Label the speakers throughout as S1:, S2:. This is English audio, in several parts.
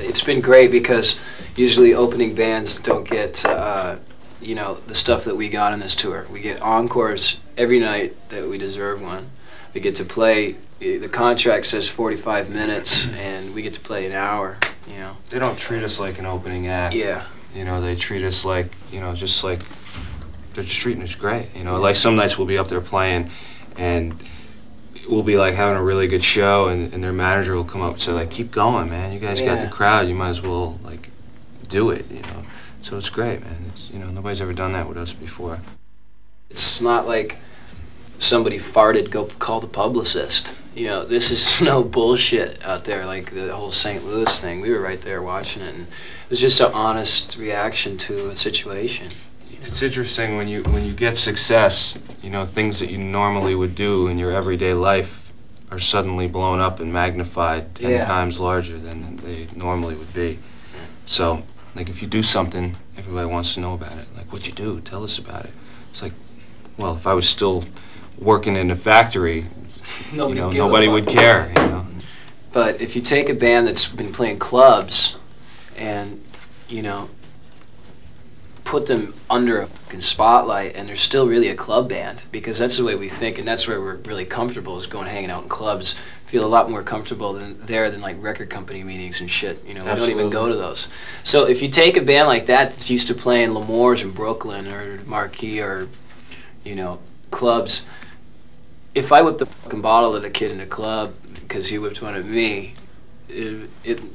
S1: it's been great because usually opening bands don't get you know, the stuff that we got on this tour. We get encores every night that we deserve one. We get to play. The contract says 45 minutes, and we get to play an hour. You know.
S2: They don't treat us like an opening act.
S1: Yeah.
S2: You know, they treat us like, you know, just like they're just treating us great. You know, like some nights we'll be up there playing, and we'll be like having a really good show, and their manager will come up and say like, "Keep going, man. You guys got the crowd. You might as well like do it." You know. So it's great, man. It's, you know, nobody's ever done that with us before.
S1: It's not like somebody farted, go call the publicist. You know, this is no bullshit out there like the whole St. Louis thing. We were right there watching it, and it was just an honest reaction to a situation. You know?
S2: It's interesting when you get success, you know, things that you normally would do in your everyday life are suddenly blown up and magnified 10 times larger than they normally would be. So, like, if you do something, everybody wants to know about it. Like, what'd you do? Tell us about it. It's like, well, if I was still working in a factory, nobody would care, you know.
S1: But if you take a band that's been playing clubs and, you know, put them under a fucking spotlight, and they're still really a club band, because that's the way we think, and that's where we're really comfortable, is going hanging out in clubs. Feel a lot more comfortable than like record company meetings and shit. You know, we don't even go to those. So if you take a band like that that's used to playing L'Amour's in Brooklyn or Marquee or, you know, clubs, if I whipped a fucking bottle at a kid in a club because he whipped one at me,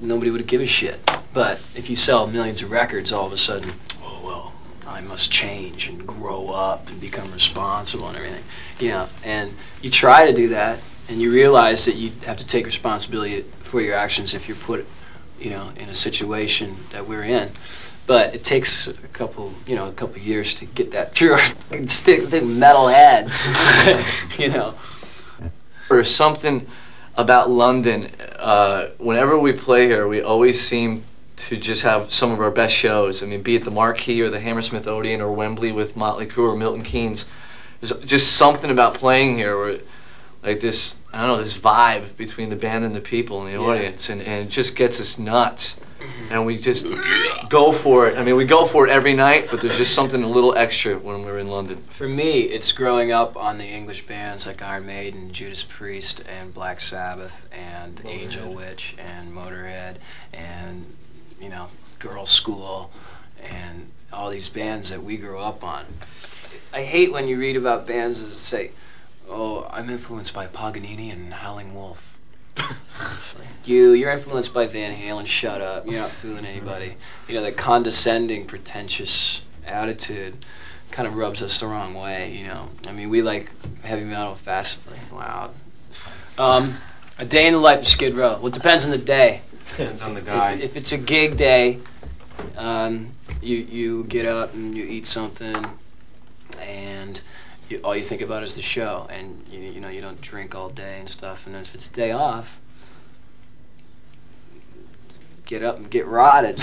S1: nobody would give a shit. But if you sell millions of records, all of a sudden, oh well, I must change and grow up and become responsible and everything. You know, and you try to do that, and you realize that you have to take responsibility for your actions if you're put, you know, in a situation that we're in. But it takes a couple years to get that through our stick big metal heads, you know.
S3: There's something about London. Whenever we play here, we always seem to just have some of our best shows. I mean, be it the Marquee or the Hammersmith Odeon or Wembley with Motley Crue or Milton Keynes. There's just something about playing here where, like this, I don't know, this vibe between the band and the people in the audience, and it just gets us nuts. And we just go for it. I mean, we go for it every night, but there's just something a little extra when we're in London.
S1: For me, it's growing up on the English bands like Iron Maiden, Judas Priest, and Black Sabbath, and Angel Witch, and Motorhead, and, you know, Girl School, and all these bands that we grew up on. I hate when you read about bands that say, oh, I'm influenced by Paganini and Howling Wolf. You're influenced by Van Halen, shut up. You're not fooling anybody. You know, that condescending, pretentious attitude kind of rubs us the wrong way, you know. I mean, we like heavy metal fastly. Wow. A day in the life of Skid Row. Well, it depends on the day.
S2: Depends on the guy.
S1: If it's a gig day, you get up and you eat something, and all you think about is the show, and you know, you don't drink all day and stuff. And then if it's a day off, get up and get rotted.